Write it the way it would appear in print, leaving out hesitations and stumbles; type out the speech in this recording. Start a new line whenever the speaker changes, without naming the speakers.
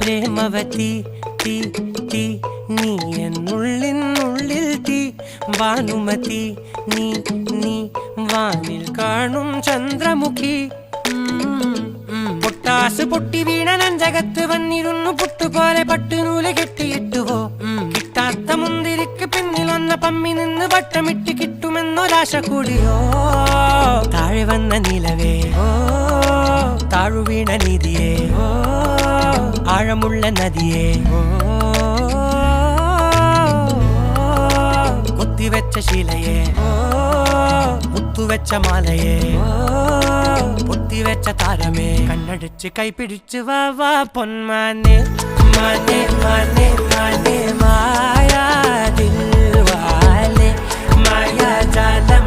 പ്രേമവതി തീ തീ നീ എന്നുള്ളിനുള്ളിൽ തീ ഭാനുമതി നീ നീ വാനിൽ കാണും ചന്ദ്രമുഖി പൊട്ടാസ് പൊട്ടി വീണ നെഞ്ചകത്ത് വന്നിരുന്നു പുട്ടുപോലെ പട്ടുനൂല് കെട്ടിയിട്ടുവോ കിട്ടാത്ത മുന്തിരിക്ക് പിന്നിലൊന്ന പമ്മി നിന്ന് വട്ടമിട്ട് കിട്ടുമെന്നൊരാശ കൂടിയോ താഴെ വന്ന നിലവേ താഴു വീണ നിധിയേ ആഴമുള്ള നദിയേ കൊത്തിവെച്ച ശിലയേ മുത്തുവെച്ച മാലയേ പൊത്തിവെച്ച താരമേ കണ്ണടിച്ച് കൈപിടിച്ച് വാ വാ പൊന്മാനെ മാനെ മാനെ മാനെ മായാ ദിൽവാലെ മായാ ജാലം